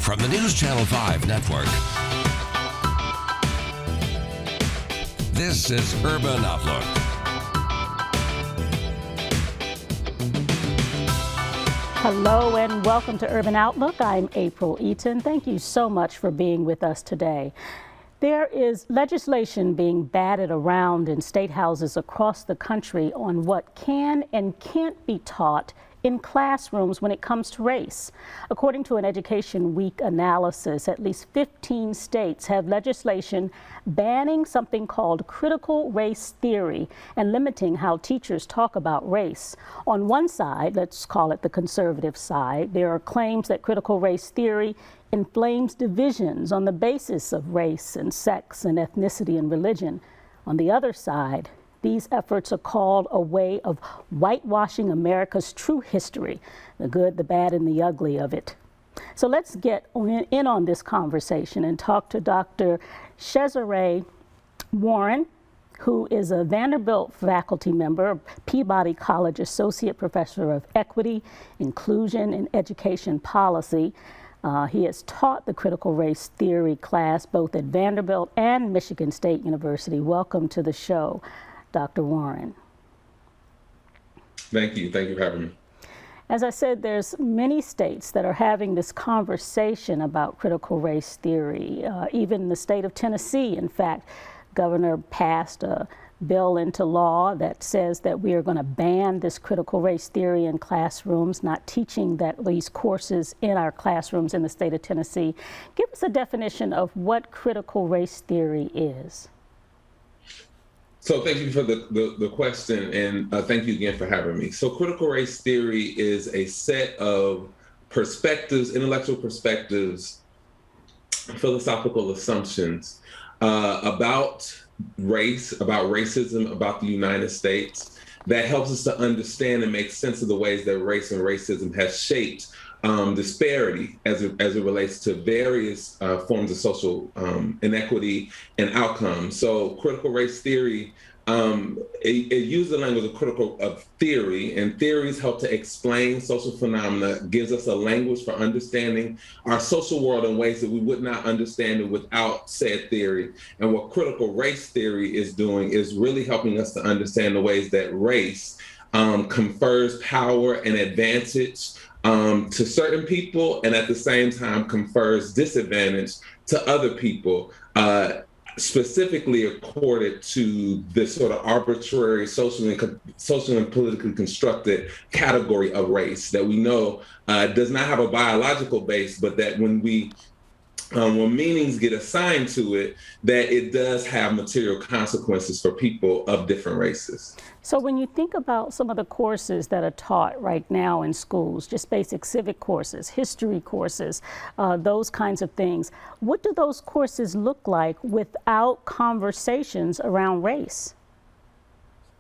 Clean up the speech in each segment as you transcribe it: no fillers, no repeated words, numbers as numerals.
from the News Channel 5 network. This is Urban Outlook. Hello and welcome to Urban Outlook. I'm April Eaton. Thank you so much for being with us today. There is legislation being batted around in state houses across the country on what can and can't be taught in classrooms when it comes to race. According to an Education Week analysis, at least 15 states have legislation banning something called critical race theory and limiting how teachers talk about race. On one side, let's call it the conservative side, there are claims that critical race theory inflames divisions on the basis of race and sex and ethnicity and religion. On the other side, these efforts are called a way of whitewashing America's true history, the good, the bad, and the ugly of it. So let's get in on this conversation and talk to Dr. Chezare Warren, who is a Vanderbilt faculty member, Peabody College Associate Professor of Equity, Inclusion, and Education Policy. He has taught the critical race theory class both at Vanderbilt and Michigan State University. Welcome to the show, Dr. Warren. Thank you. Thank you for having me. As I said, there's many states that are having this conversation about critical race theory. Even the state of Tennessee, in fact, governor passed a bill into law that says that we are going to ban this critical race theory in classrooms, not teaching these courses in our classrooms in the state of Tennessee. Give us a definition of what critical race theory is. So thank you for the question, and thank you again for having me. So critical race theory is a set of perspectives, intellectual perspectives, philosophical assumptions about race, about racism, about the United States, that helps us to understand and make sense of the ways that race and racism has shaped disparity as it relates to various forms of social inequity and outcomes. So critical race theory, it uses the language of theory, and theories help to explain social phenomena, gives us a language for understanding our social world in ways that we would not understand it without said theory. And what critical race theory is doing is really helping us to understand the ways that race confers power and advantage to certain people, and at the same time confers disadvantage to other people, specifically accorded to this sort of arbitrary social and politically constructed category of race that we know does not have a biological base, but that when meanings get assigned to it, that it does have material consequences for people of different races. So when you think about some of the courses that are taught right now in schools, just basic civic courses, history courses, those kinds of things, what do those courses look like without conversations around race?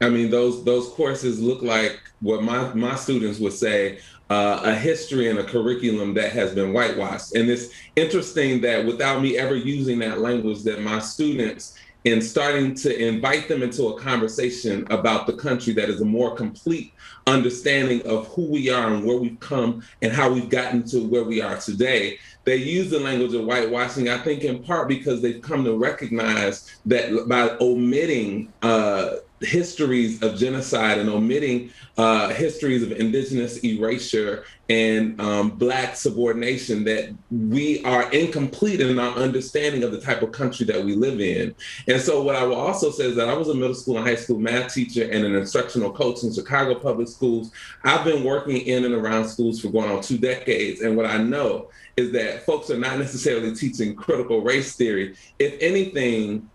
I mean, those courses look like what my students would say, a history and a curriculum that has been whitewashed. And it's interesting that without me ever using that language, that my students, in starting to invite them into a conversation about the country that is a more complete understanding of who we are and where we've come and how we've gotten to where we are today, they use the language of whitewashing, I think in part because they've come to recognize that by omitting histories of genocide and omitting histories of indigenous erasure and Black subordination, that we are incomplete in our understanding of the type of country that we live in. And so what I will also say is that I was a middle school and high school math teacher and an instructional coach in Chicago public schools. I've been working in and around schools for going on 2 decades. And what I know is that folks are not necessarily teaching critical race theory. If anything,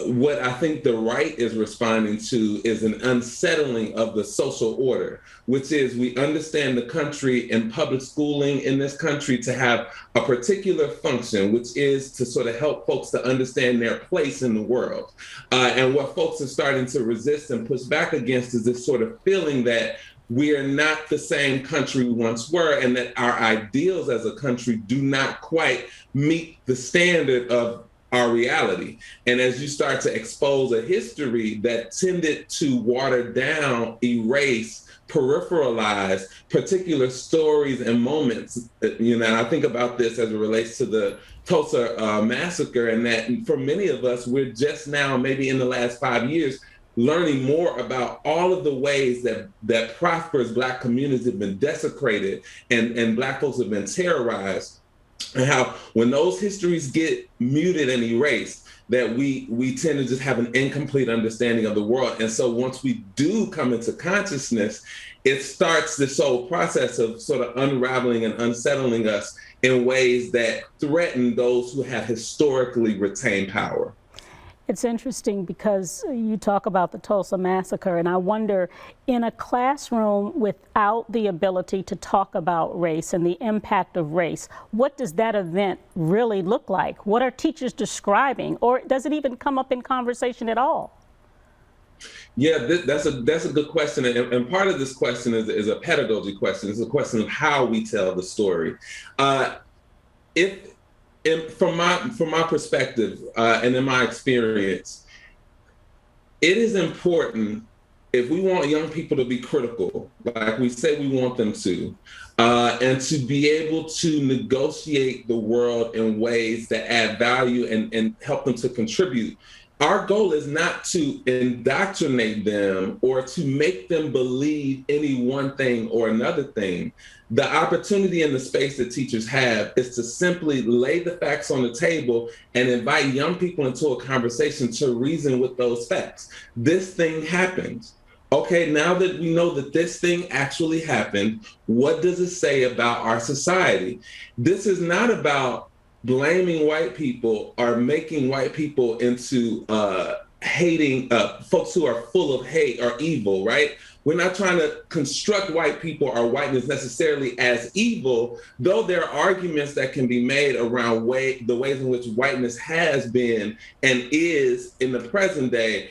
what I think the right is responding to is an unsettling of the social order, which is we understand the country and public schooling in this country to have a particular function, which is to sort of help folks to understand their place in the world. And what folks are starting to resist and push back against is this sort of feeling that we are not the same country we once were, and that our ideals as a country do not quite meet the standard of our reality. And as you start to expose a history that tended to water down, erase, peripheralize particular stories and moments, and I think about this as it relates to the Tulsa Massacre, and that for many of us, we're just now, maybe in the last 5 years, learning more about all of the ways that prosperous Black communities have been desecrated and Black folks have been terrorized, and how when those histories get muted and erased, that we tend to just have an incomplete understanding of the world. And so once we do come into consciousness, it starts this whole process of sort of unraveling and unsettling us in ways that threaten those who have historically retained power. It's interesting because you talk about the Tulsa Massacre, and I wonder, in a classroom without the ability to talk about race and the impact of race, what does that event really look like? What are teachers describing, or does it even come up in conversation at all? Yeah, that's a good question, and part of this question is a pedagogy question. It's a question of how we tell the story. From my perspective, and in my experience, it is important, if we want young people to be critical, like we say we want them to, and to be able to negotiate the world in ways that add value and help them to contribute. Our goal is not to indoctrinate them or to make them believe any one thing or another thing. The opportunity and the space that teachers have is to simply lay the facts on the table and invite young people into a conversation to reason with those facts. This thing happened. Okay, now that we know that this thing actually happened, what does it say about our society? This is not about blaming white people or making white people into hating folks who are full of hate or evil, right? We're not trying to construct white people or whiteness necessarily as evil, though there are arguments that can be made around the ways in which whiteness has been and is in the present day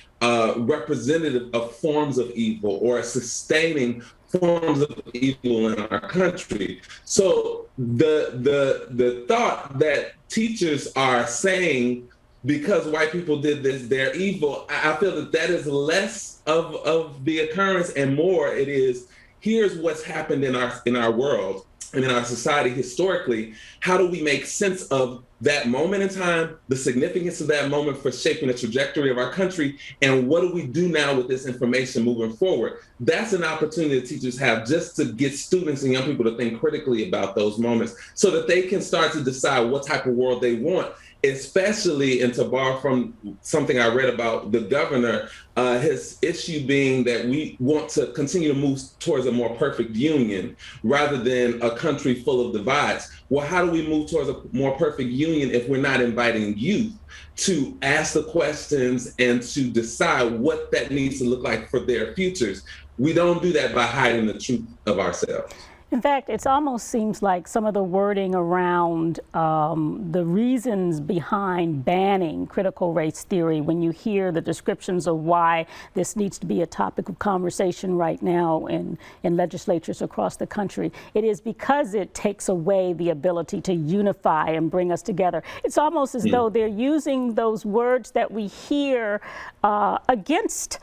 representative of forms of evil or sustaining forms of evil in our country. So the thought that teachers are saying because white people did this, they're evil, I feel that is less of the occurrence and more it is, here's what's happened in our world and in our society historically. How do we make sense of that moment in time, the significance of that moment for shaping the trajectory of our country, and what do we do now with this information moving forward? That's an opportunity that teachers have just to get students and young people to think critically about those moments so that they can start to decide what type of world they want, especially, and to borrow from something I read about the governor, his issue being that we want to continue to move towards a more perfect union rather than a country full of divides. Well, how do we move towards a more perfect union if we're not inviting youth to ask the questions and to decide what that needs to look like for their futures? We don't do that by hiding the truth of ourselves. In fact, it almost seems like some of the wording around the reasons behind banning critical race theory, when you hear the descriptions of why this needs to be a topic of conversation right now in legislatures across the country, it is because it takes away the ability to unify and bring us together. It's almost as though they're using those words that we hear against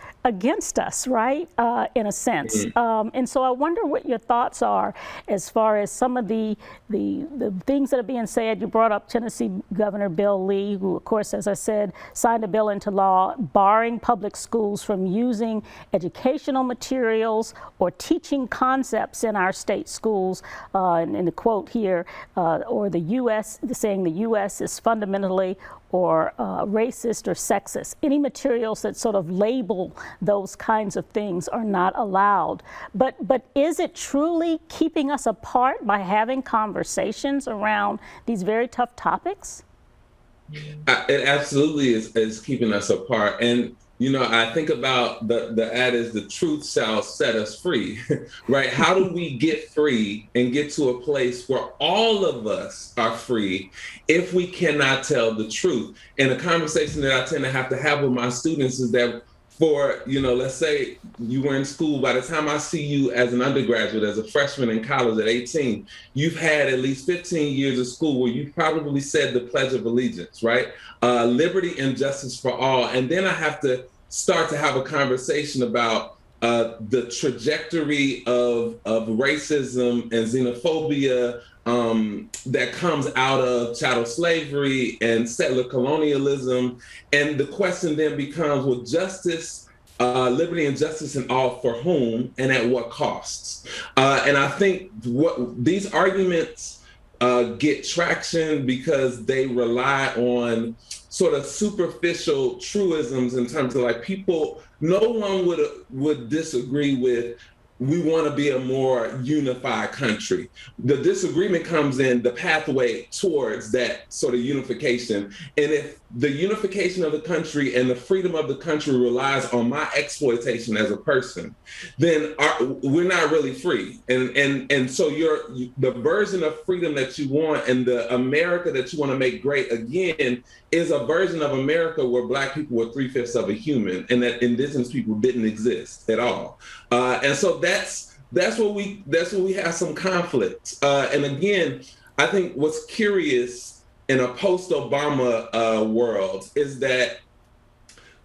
us, right? In a sense. And so I wonder what your thoughts are as far as some of the things that are being said. You brought up Tennessee Governor Bill Lee, who, of course, as I said, signed a bill into law barring public schools from using educational materials or teaching concepts in our state schools. And the quote here, or the U.S., saying the U.S. is fundamentally or racist or sexist. Any materials that sort of label those kinds of things are not allowed. But is it truly keeping us apart by having conversations around these very tough topics? It absolutely is keeping us apart. And I think about the adage, the truth shall set us free, right? How do we get free and get to a place where all of us are free if we cannot tell the truth? And the conversation that I tend to have with my students is that for, let's say you were in school, by the time I see you as an undergraduate, as a freshman in college at 18, you've had at least 15 years of school where you probably said the Pledge of Allegiance, right? Liberty and justice for all. And then I have to start to have a conversation about the trajectory of racism and xenophobia that comes out of chattel slavery and settler colonialism. And the question then becomes, well, justice, liberty and justice and all for whom and at what costs? And I think what these arguments get traction because they rely on sort of superficial truisms in terms of like people, no one would disagree with, we want to be a more unified country. The disagreement comes in the pathway towards that sort of unification. And if the unification of the country and the freedom of the country relies on my exploitation as a person, then we're not really free. And so the version of freedom that you want and the America that you want to make great again is a version of America where Black people were 3/5 of a human and that Indigenous people didn't exist at all. And so that's where we have some conflict. And again, I think what's curious in a post-Obama world is that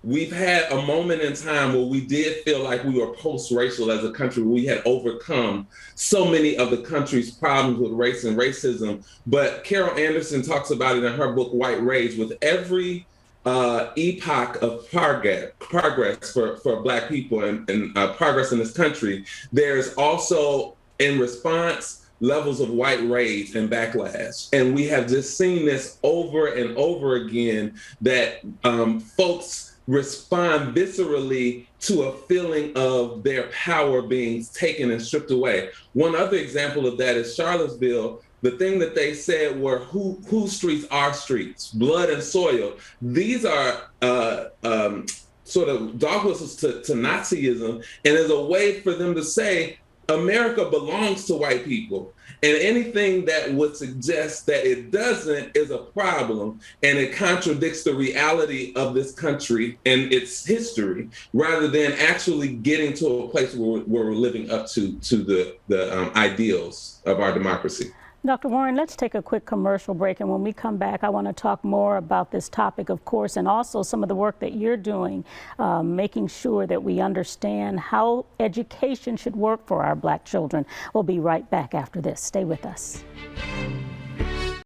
we've had a moment in time where we did feel like we were post-racial as a country. We had overcome so many of the country's problems with race and racism. But Carol Anderson talks about it in her book, White Rage. With every epoch of progress for Black people and progress in this country, there's also, in response, levels of white rage and backlash. And we have just seen this over and over again, that folks respond viscerally to a feeling of their power being taken and stripped away. One other example of that is Charlottesville. The thing that they said were, whose streets are streets, blood and soil. These are sort of dog whistles to Nazism, and as a way for them to say, America belongs to white people. And anything that would suggest that it doesn't is a problem, and it contradicts the reality of this country and its history, rather than actually getting to a place where we're living up to the ideals of our democracy. Dr. Warren, let's take a quick commercial break, and when we come back, I want to talk more about this topic, of course, and also some of the work that you're doing, making sure that we understand how education should work for our Black children. We'll be right back after this. Stay with us.